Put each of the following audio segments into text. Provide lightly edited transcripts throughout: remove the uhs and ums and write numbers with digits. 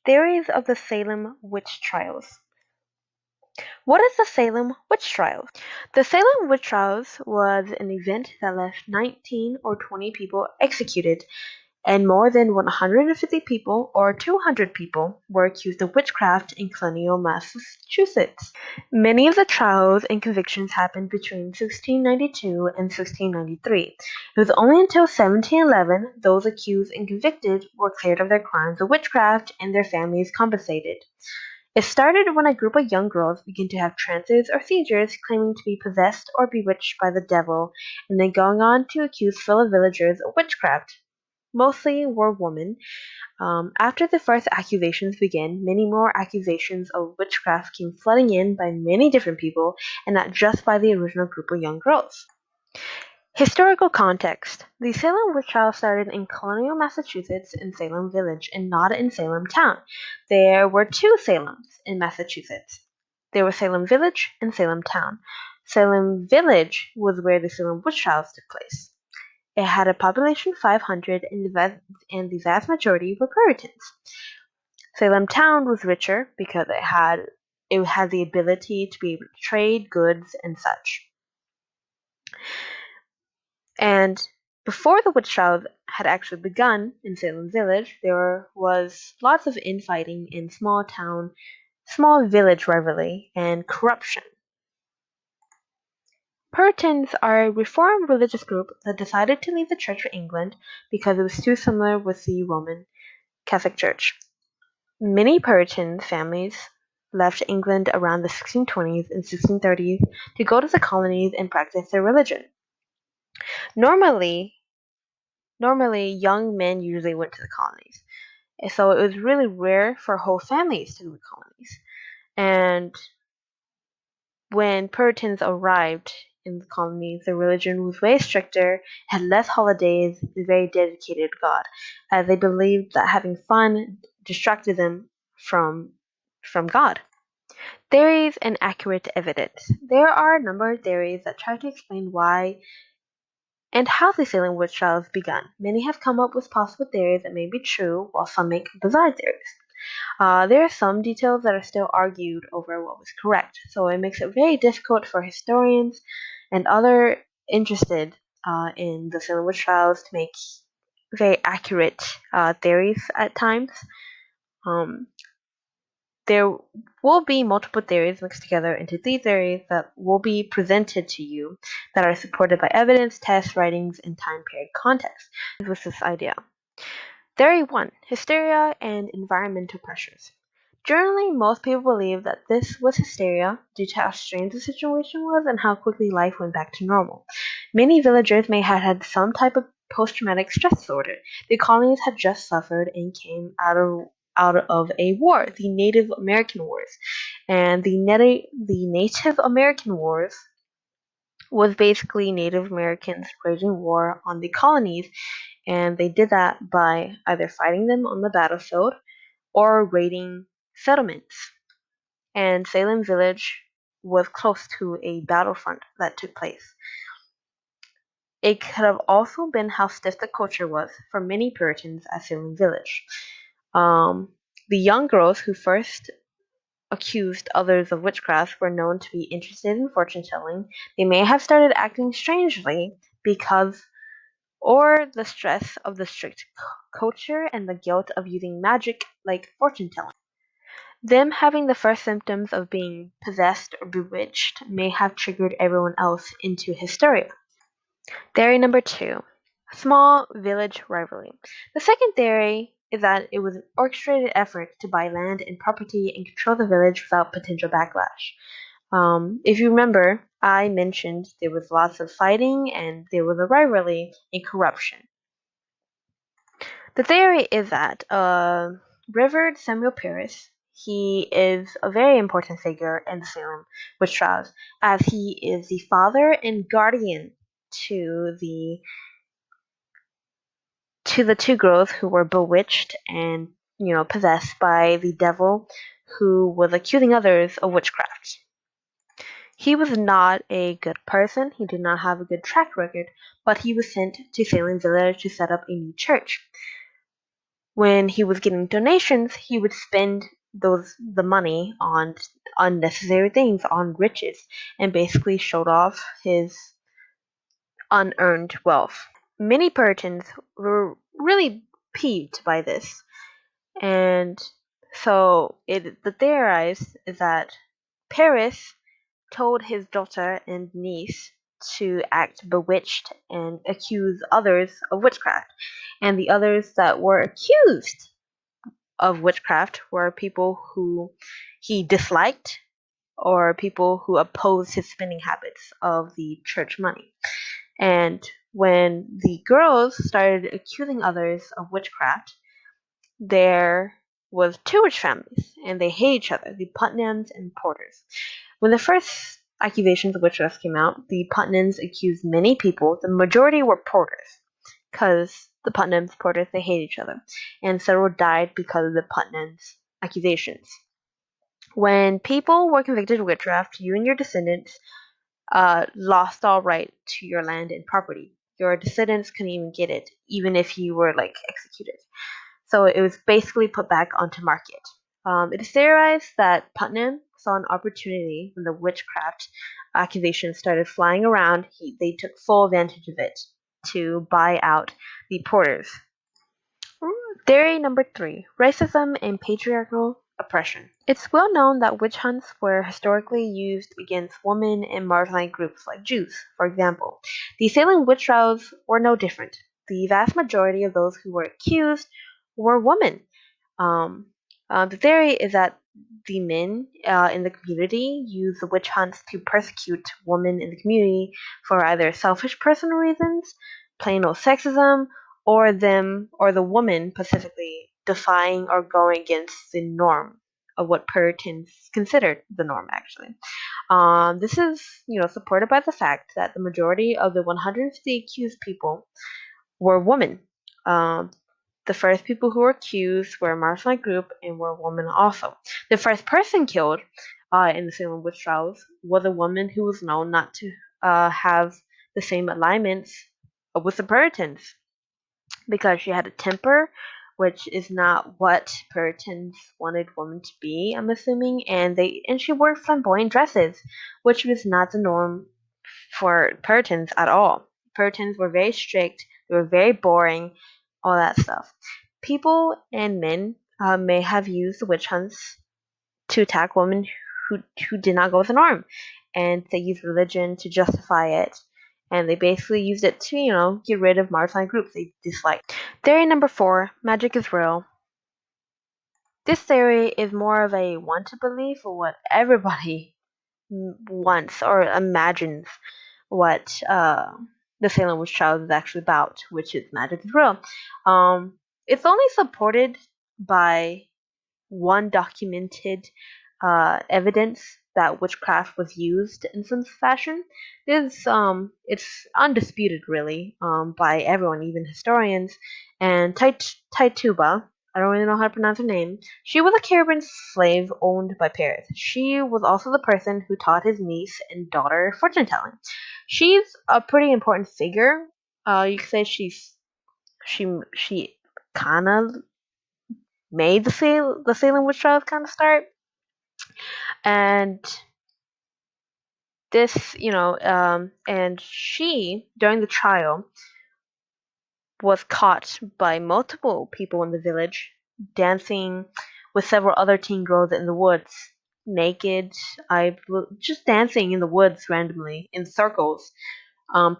Theories of the Salem witch trials. What is the Salem witch trials? The Salem witch trials was an event that left 19 or 20 people executed, and more than 150 people or 200 people were accused of witchcraft in colonial Massachusetts. Many of the trials and convictions happened between 1692 and 1693. It was only until 1711 those accused and convicted were cleared of their crimes of witchcraft and their families compensated. It started when a group of young girls began to have trances or seizures, claiming to be possessed or bewitched by the devil, and then going on to accuse fellow villagers of witchcraft. Mostly were women. After the first accusations began, many more accusations of witchcraft came flooding in by many different people, and not just by the original group of young girls. Historical context. The Salem witch trial started in colonial Massachusetts in Salem Village and not in Salem Town. There were two Salems in Massachusetts. There was Salem Village and Salem Town. Salem Village was where the Salem witch trials took place. It had a population of 500 and the vast majority were Puritans. Salem Town was richer because it had the ability to be able to trade goods and such. And before the witch trials had actually begun in Salem Village, there was lots of infighting in small village rivalry, and corruption. Puritans are a reformed religious group that decided to leave the Church of England because it was too similar with the Roman Catholic Church. Many Puritan families left England around the 1620s and 1630s to go to the colonies and practice their religion. Normally, young men usually went to the colonies, and so it was really rare for whole families to go to the colonies. And when Puritans arrived in the colonies, the religion was way stricter, had less holidays, and very dedicated to God, as they believed that having fun distracted them from God. Theories and accurate evidence. There are a number of theories that try to explain why and how the Salem witch trials began. Many have come up with possible theories that may be true, while some make bizarre theories. There are some details that are still argued over what was correct, so it makes it very difficult for historians and other interested in the Salem witch trials to make very accurate theories at times. There will be multiple theories mixed together into 3 theories that will be presented to you that are supported by evidence, tests, writings, and time-period context. With this idea. Theory 1. Hysteria and environmental pressures. Generally, most people believe that this was hysteria due to how strange the situation was and how quickly life went back to normal. Many villagers may have had some type of post-traumatic stress disorder. The colonies had just suffered and came out of a war, the Native American Wars. And the Native American Wars was basically Native Americans waging war on the colonies, and they did that by either fighting them on the battlefield or raiding settlements. And Salem Village was close to a battlefront that took place. It could have also been how stiff the culture was for many Puritans at Salem Village. The young girls who first accused others of witchcraft were known to be interested in fortune telling. They may have started acting strangely because or the stress of the strict culture and the guilt of using magic like fortune telling. Them having the first symptoms of being possessed or bewitched may have triggered everyone else into hysteria. Theory number 2. Small village rivalry. The second theory is that it was an orchestrated effort to buy land and property and control the village without potential backlash. If you remember, I mentioned there was lots of fighting and there was a rivalry and corruption. The theory is that Revered Samuel Parris, he is a very important figure in the Salem witch trials, as he is the father and guardian to the 2 girls who were bewitched and possessed by the devil, who was accusing others of witchcraft. He was not a good person. He did not have a good track record, but he was sent to Salem Village to set up a new church. when he was getting donations, he would spend the money on unnecessary things, on riches, and basically showed off his unearned wealth. Many Puritans were really peeved by this, and so the theorized is that Paris told his daughter and niece to act bewitched and accuse others of witchcraft, and the others that were accused of witchcraft were people who he disliked or people who opposed his spending habits of the church money. And when the girls started accusing others of witchcraft, there was two witch families, and they hate each other, the Putnams and Porters. When the first accusations of witchcraft came out, the Putnams accused many people. The majority were Porters, because the Putnams, Porters, they hate each other, and several died because of the Putnams' accusations. When people were convicted of witchcraft, you and your descendants lost all right to your land and property. Your descendants couldn't even get it, even if you were like executed. So it was basically put back onto market. It is theorized that Putnam saw an opportunity when the witchcraft accusations started flying around. They took full advantage of it to buy out the Porters. Theory number 3: racism and patriarchal oppression. It's well known that witch hunts were historically used against women and marginalized groups like Jews, for example. The Salem witch trials were no different. The vast majority of those who were accused were women. Um, the theory is that the men in the community use the witch hunts to persecute women in the community for either selfish personal reasons, plain old sexism, or the woman specifically defying or going against the norm of what Puritans considered the norm, actually. This is, supported by the fact that the majority of the 150 accused people were women. Um, the first people who were accused were a marginalized group and were women also. The first person killed in the Salem witch trials was a woman who was known not to have the same alignments with the Puritans, because she had a temper, which is not what Puritans wanted women to be, I'm assuming, and she wore flamboyant dresses, which was not the norm for Puritans at all. Puritans were very strict, they were very boring, all that stuff. People and men may have used the witch hunts to attack women who did not go with the norm, and they used religion to justify it, and they basically used it to, get rid of marginalized groups they disliked. Theory number 4: magic is real. This theory is more of a want to believe for what everybody wants or imagines what the Salem witch trials is actually about, which is magic is real. It's only supported by one documented evidence that witchcraft was used in some fashion. It's undisputed, really, by everyone, even historians. And Taituba, I don't really know how to pronounce her name. She was a Caribbean slave owned by Paris. She was also the person who taught his niece and daughter fortune telling. She's a pretty important figure. You could say she kind of made the Salem witch trials kind of start, and and she, during the trial, was caught by multiple people in the village dancing with several other teen girls in the woods, naked, just dancing in the woods randomly in circles,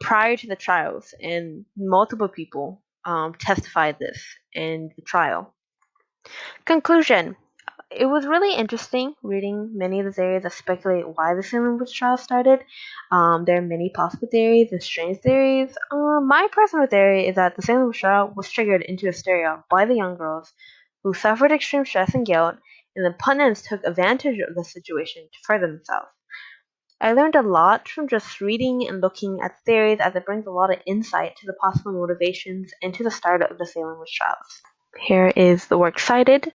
prior to the trials, and multiple people testified this in the trial. Conclusion: it was really interesting reading many of the theories that speculate why the Salem witch trial started. There are many possible theories and strange theories. My personal theory is that the Salem witch trial was triggered into hysteria by the young girls who suffered extreme stress and guilt, and the Putnams took advantage of the situation to further themselves. I learned a lot from just reading and looking at theories, as it brings a lot of insight to the possible motivations and to the start of the Salem witch trials. Here is the work cited.